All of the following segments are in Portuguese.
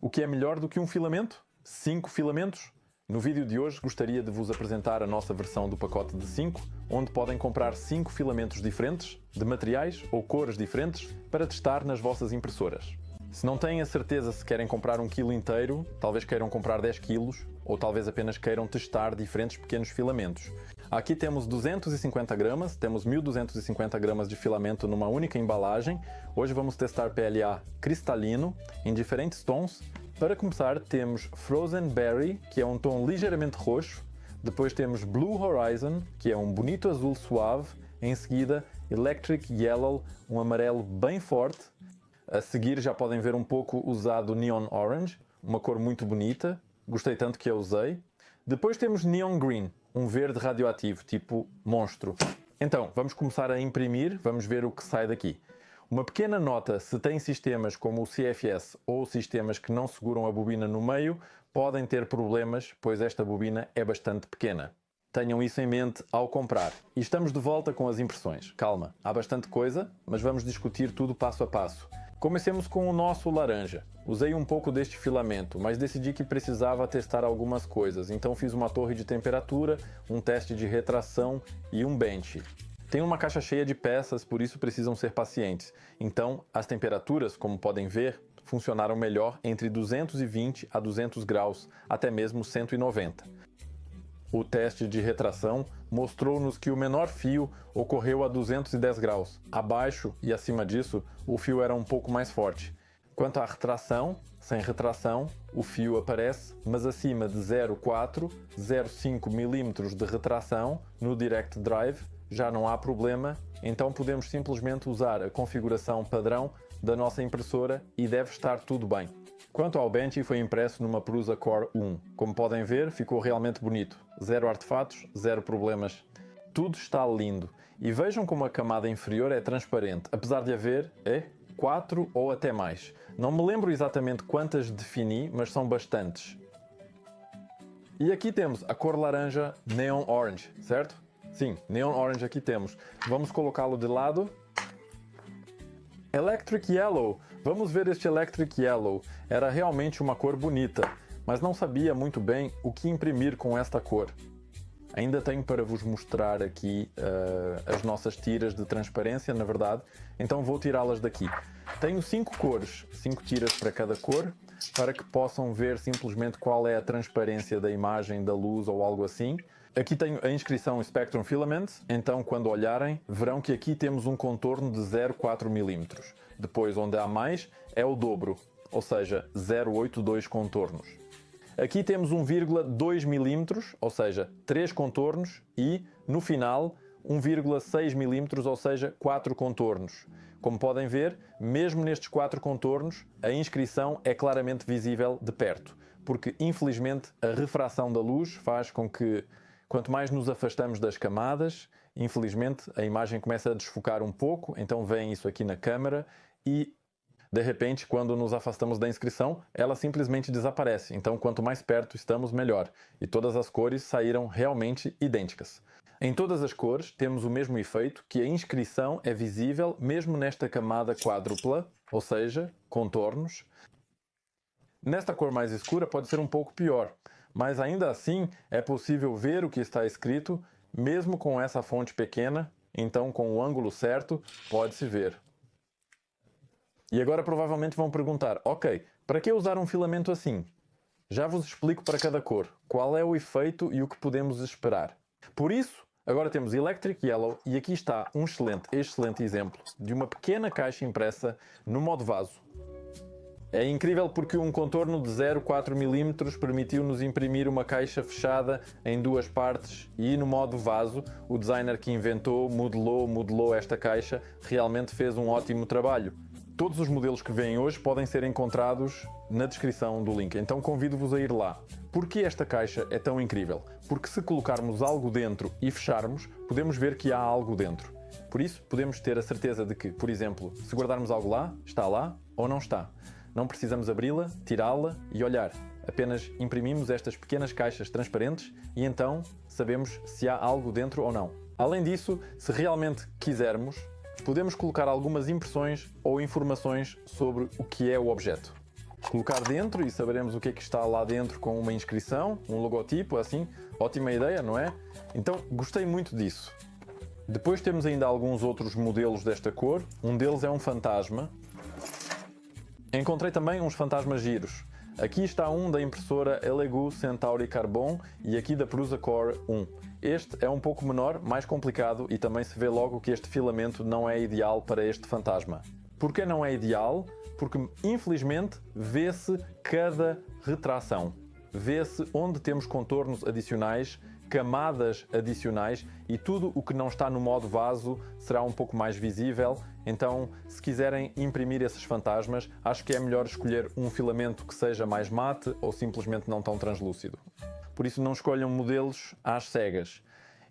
O que é melhor do que um filamento? 5 filamentos? No vídeo de hoje gostaria de vos apresentar a nossa versão do pacote de 5, onde podem comprar 5 filamentos diferentes, de materiais ou cores diferentes, para testar nas vossas impressoras. Se não têm a certeza se querem comprar 1 kg inteiro, talvez queiram comprar 10 kg, ou talvez apenas queiram testar diferentes pequenos filamentos. Aqui temos 250 gramas, temos 1250 gramas de filamento numa única embalagem. Hoje vamos testar PLA cristalino, em diferentes tons. Para começar, temos Frozen Berry, que é um tom ligeiramente roxo. Depois temos Blue Horizon, que é um bonito azul suave. Em seguida, Electric Yellow, um amarelo bem forte. A seguir já podem ver um pouco usado Neon Orange, uma cor muito bonita. Gostei tanto que a usei. Depois temos Neon Green, um verde radioativo, tipo monstro. Então, vamos começar a imprimir, vamos ver o que sai daqui. Uma pequena nota: se têm sistemas como o CFS ou sistemas que não seguram a bobina no meio, podem ter problemas, pois esta bobina é bastante pequena. Tenham isso em mente ao comprar. E estamos de volta com as impressões. Calma, há bastante coisa, mas vamos discutir tudo passo a passo. Comecemos com o nosso laranja. Usei um pouco deste filamento, mas decidi que precisava testar algumas coisas, então fiz uma torre de temperatura, um teste de retração e um bench. Tem uma caixa cheia de peças, por isso precisam ser pacientes. Então, as temperaturas, como podem ver, funcionaram melhor entre 220 a 200 graus, até mesmo 190. O teste de retração mostrou-nos que o menor fio ocorreu a 210 graus. Abaixo e acima disso, o fio era um pouco mais forte. Quanto à retração, sem retração, o fio aparece, mas acima de 0,4, 0,5 mm de retração no Direct Drive já não há problema, então podemos simplesmente usar a configuração padrão da nossa impressora e deve estar tudo bem. Quanto ao bench, foi impresso numa Prusa Core 1. Como podem ver, ficou realmente bonito. Zero artefatos, zero problemas. Tudo está lindo. E vejam como a camada inferior é transparente, apesar de haver 4 ou até mais. Não me lembro exatamente quantas defini, mas são bastantes. E aqui temos a cor laranja Neon Orange, certo? Sim, Neon Orange aqui temos. Vamos colocá-lo de lado. Electric Yellow. Vamos ver este Electric Yellow. Era realmente uma cor bonita, mas não sabia muito bem o que imprimir com esta cor. Ainda tenho para vos mostrar aqui as nossas tiras de transparência, na verdade, então vou tirá-las daqui. Tenho 5 cores, 5 tiras para cada cor, para que possam ver simplesmente qual é a transparência da imagem, da luz ou algo assim. Aqui tenho a inscrição Spectrum Filaments, então quando olharem verão que aqui temos um contorno de 0,4 mm. Depois, onde há mais, é o dobro, ou seja, 0,82 contornos. Aqui temos 1,2 mm, ou seja, 3 contornos, e no final 1,6 mm, ou seja, 4 contornos. Como podem ver, mesmo nestes 4 contornos, a inscrição é claramente visível de perto, porque infelizmente a refração da luz faz com que, quanto mais nos afastamos das camadas, infelizmente a imagem começa a desfocar um pouco, então veem isso aqui na câmera e, de repente, quando nos afastamos da inscrição, ela simplesmente desaparece. Então, quanto mais perto estamos, melhor. E todas as cores saíram realmente idênticas. Em todas as cores temos o mesmo efeito, que a inscrição é visível mesmo nesta camada quádrupla, ou seja, contornos. Nesta cor mais escura pode ser um pouco pior, mas ainda assim é possível ver o que está escrito, mesmo com essa fonte pequena, então com o ângulo certo pode-se ver. E agora provavelmente vão perguntar: ok, para que usar um filamento assim? Já vos explico para cada cor qual é o efeito e o que podemos esperar. Por isso, agora temos Electric Yellow e aqui está um excelente exemplo de uma pequena caixa impressa no modo vaso. É incrível porque um contorno de 0,4 mm permitiu-nos imprimir uma caixa fechada em 2 partes e no modo vaso, o designer que inventou, modelou esta caixa, realmente fez um ótimo trabalho. Todos os modelos que vêm hoje podem ser encontrados na descrição do link, então convido-vos a ir lá. Porquê esta caixa é tão incrível? Porque se colocarmos algo dentro e fecharmos, podemos ver que há algo dentro. Por isso, podemos ter a certeza de que, por exemplo, se guardarmos algo lá, está lá ou não está. Não precisamos abri-la, tirá-la e olhar. Apenas imprimimos estas pequenas caixas transparentes e então sabemos se há algo dentro ou não. Além disso, se realmente quisermos, podemos colocar algumas impressões ou informações sobre o que é o objeto. colocar dentro e saberemos o que é que está lá dentro com uma inscrição, um logotipo, assim. Ótima ideia, não é? Então, gostei muito disso. Depois temos ainda alguns outros modelos desta cor. Um deles é um fantasma. Encontrei também uns fantasmas giros. Aqui está um da impressora Elegoo Centauri Carbon e aqui da Prusa Core 1. Este é um pouco menor, mais complicado e também se vê logo que este filamento não é ideal para este fantasma. Porquê não é ideal? Porque infelizmente vê-se cada retração. Vê-se onde temos contornos adicionais, camadas adicionais e tudo o que não está no modo vaso será um pouco mais visível. Então, se quiserem imprimir esses fantasmas, acho que é melhor escolher um filamento que seja mais mate ou simplesmente não tão translúcido. Por isso não escolham modelos às cegas.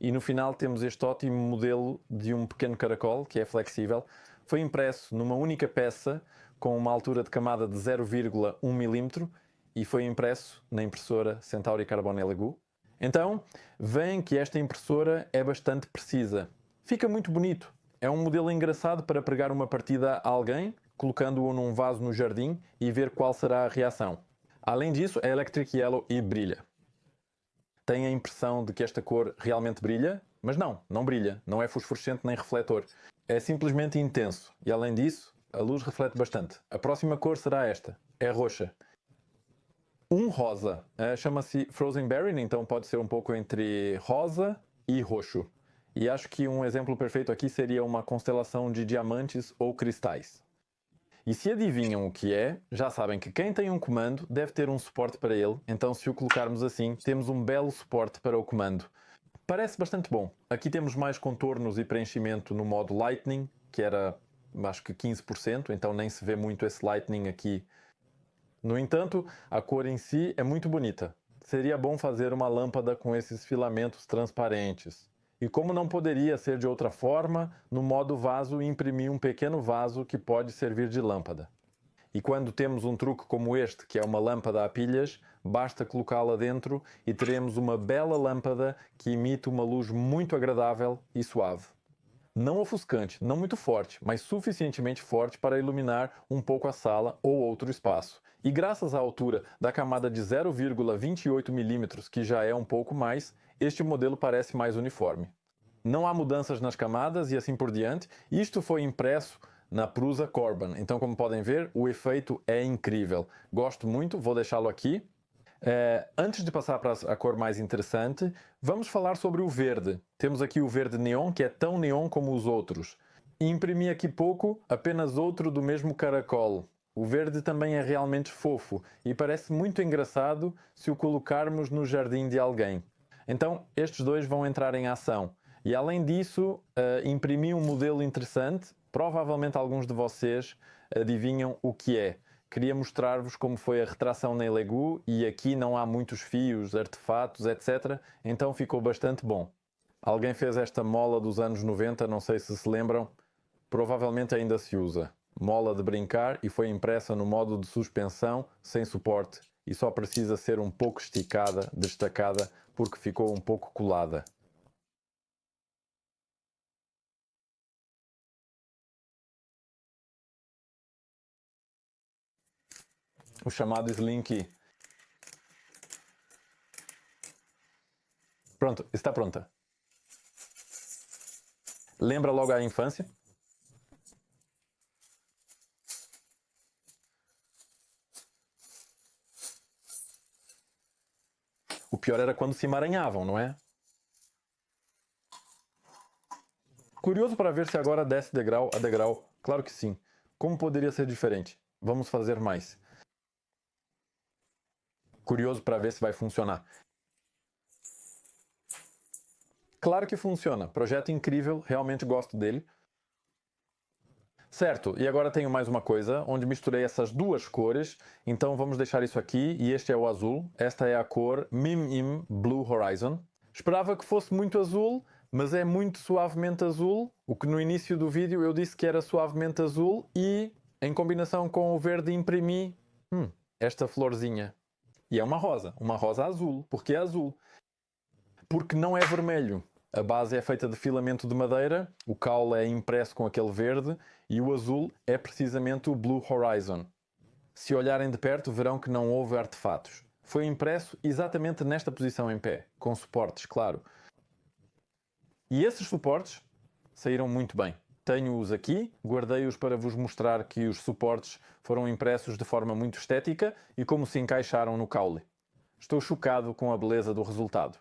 E no final temos este ótimo modelo de um pequeno caracol, que é flexível. Foi impresso numa única peça com uma altura de camada de 0,1 mm e foi impresso na impressora Centauri Carbon Elegoo. Então, veem que esta impressora é bastante precisa. Fica muito bonito. É um modelo engraçado para pregar uma partida a alguém, colocando-o num vaso no jardim e ver qual será a reação. Além disso, é Electric Yellow e brilha. Tem a impressão de que esta cor realmente brilha, mas não brilha. Não é fosforescente nem refletor. É simplesmente intenso. E além disso, a luz reflete bastante. A próxima cor será esta. É roxa. Um rosa. Chama-se Frozen Berry, então pode ser um pouco entre rosa e roxo. E acho que um exemplo perfeito aqui seria uma constelação de diamantes ou cristais. E se adivinham o que é, já sabem que quem tem um comando deve ter um suporte para ele, então se o colocarmos assim, temos um belo suporte para o comando. Parece bastante bom. Aqui temos mais contornos e preenchimento no modo Lightning, que era acho que 15%, então nem se vê muito esse Lightning aqui. No entanto, a cor em si é muito bonita. Seria bom fazer uma lâmpada com esses filamentos transparentes. E como não poderia ser de outra forma, no modo vaso imprimi um pequeno vaso que pode servir de lâmpada. E quando temos um truque como este, que é uma lâmpada a pilhas, basta colocá-la dentro e teremos uma bela lâmpada que emite uma luz muito agradável e suave. Não ofuscante, não muito forte, mas suficientemente forte para iluminar um pouco a sala ou outro espaço. E graças à altura da camada de 0,28 mm, que já é um pouco mais, este modelo parece mais uniforme. Não há mudanças nas camadas e assim por diante. Isto foi impresso na Prusa Carbon. Então, como podem ver, o efeito é incrível. Gosto muito, vou deixá-lo aqui. Antes de passar para a cor mais interessante, vamos falar sobre o verde. Temos aqui o verde neon, que é tão neon como os outros. E imprimi aqui pouco, apenas outro do mesmo caracol. O verde também é realmente fofo e parece muito engraçado se o colocarmos no jardim de alguém. Então, estes dois vão entrar em ação. E além disso, imprimi um modelo interessante. Provavelmente alguns de vocês adivinham o que é. Queria mostrar-vos como foi a retração na Elegoo e aqui não há muitos fios, artefatos, etc. Então ficou bastante bom. Alguém fez esta mola dos anos 90, não sei se se lembram. Provavelmente ainda se usa. Mola de brincar e foi impressa no modo de suspensão, sem suporte. E só precisa ser um pouco esticada, destacada, porque ficou um pouco colada. O chamado Slinky. Pronto, está pronta. Lembra logo a infância? O pior era quando se emaranhavam, não é? Curioso para ver se agora desce degrau a degrau. Claro que sim. Como poderia ser diferente? Vamos fazer mais. Curioso para ver se vai funcionar. Claro que funciona. Projeto incrível, realmente gosto dele. Certo, e agora tenho mais uma coisa, onde misturei essas duas cores, então vamos deixar isso aqui, e este é o azul, esta é a cor Mim Blue Horizon. Esperava que fosse muito azul, mas é muito suavemente azul, o que no início do vídeo eu disse que era suavemente azul, e em combinação com o verde imprimi esta florzinha. E é uma rosa azul. Porquê azul? Porque não é vermelho. A base é feita de filamento de madeira, o caule é impresso com aquele verde e o azul é precisamente o Blue Horizon. Se olharem de perto, verão que não houve artefatos. Foi impresso exatamente nesta posição em pé, com suportes, claro. E esses suportes saíram muito bem. Tenho-os aqui, guardei-os para vos mostrar que os suportes foram impressos de forma muito estética e como se encaixaram no caule. Estou chocado com a beleza do resultado.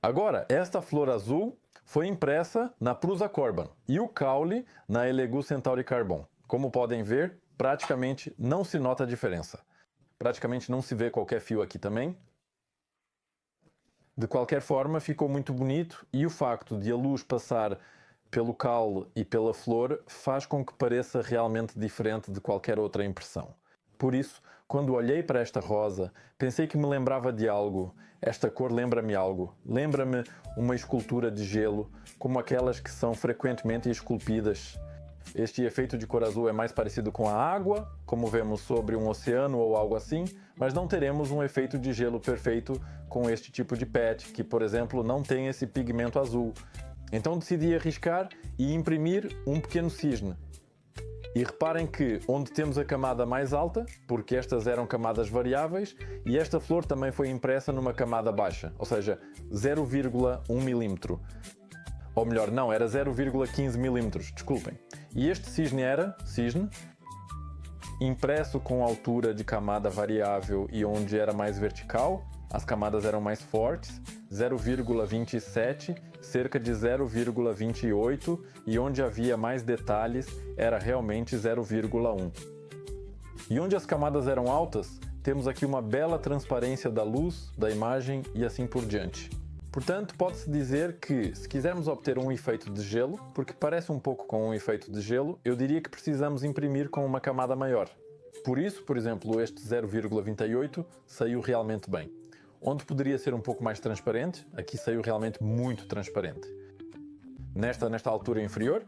Agora, esta flor azul foi impressa na Prusa Corban e o caule na Elegoo Centauri Carbon. Como podem ver, praticamente não se nota a diferença. Praticamente não se vê qualquer fio aqui também. De qualquer forma, ficou muito bonito e o facto de a luz passar pelo caule e pela flor faz com que pareça realmente diferente de qualquer outra impressão. Por isso, quando olhei para esta rosa, pensei que me lembrava de algo. Esta cor lembra-me algo. Lembra-me uma escultura de gelo, como aquelas que são frequentemente esculpidas. Este efeito de cor azul é mais parecido com a água, como vemos sobre um oceano ou algo assim, mas não teremos um efeito de gelo perfeito com este tipo de PET, que, por exemplo, não tem esse pigmento azul. Então decidi arriscar e imprimir um pequeno cisne. E reparem que onde temos a camada mais alta, porque estas eram camadas variáveis, e esta flor também foi impressa numa camada baixa, ou seja, 0,1 mm. Ou melhor, não, era 0,15 mm, desculpem. E este cisne era, impresso com altura de camada variável e onde era mais vertical, as camadas eram mais fortes, 0,27, cerca de 0,28 e onde havia mais detalhes era realmente 0,1. E onde as camadas eram altas, temos aqui uma bela transparência da luz, da imagem e assim por diante. Portanto, pode-se dizer que, se quisermos obter um efeito de gelo, porque parece um pouco com um efeito de gelo, eu diria que precisamos imprimir com uma camada maior. Por isso, por exemplo, este 0,28 saiu realmente bem. Onde poderia ser um pouco mais transparente, aqui saiu realmente muito transparente. Nesta altura inferior,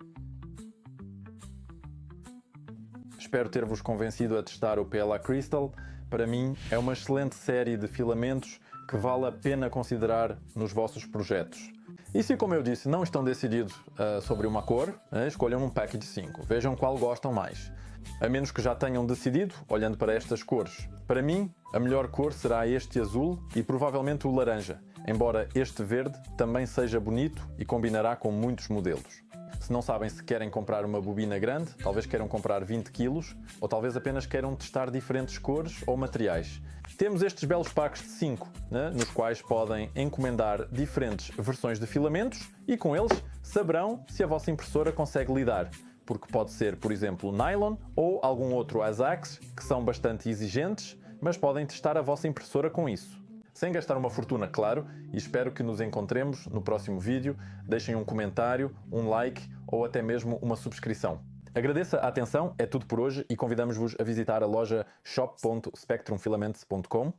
espero ter-vos convencido a testar o PLA Crystal. Para mim, é uma excelente série de filamentos que vale a pena considerar nos vossos projetos. E se, como eu disse, não estão decididos sobre uma cor, escolham um pack de 5. Vejam qual gostam mais. A menos que já tenham decidido, olhando para estas cores. Para mim, a melhor cor será este azul e provavelmente o laranja, embora este verde também seja bonito e combinará com muitos modelos. Se não sabem se querem comprar uma bobina grande, talvez queiram comprar 20 kg, ou talvez apenas queiram testar diferentes cores ou materiais. Temos estes belos packs de 5, nos quais podem encomendar diferentes versões de filamentos e com eles saberão se a vossa impressora consegue lidar. Porque pode ser, por exemplo, nylon ou algum outro ASACS, que são bastante exigentes, mas podem testar a vossa impressora com isso. Sem gastar uma fortuna, claro, e espero que nos encontremos no próximo vídeo. Deixem um comentário, um like ou até mesmo uma subscrição. Agradeço a atenção, é tudo por hoje e convidamos-vos a visitar a loja shop.spectrumfilaments.com.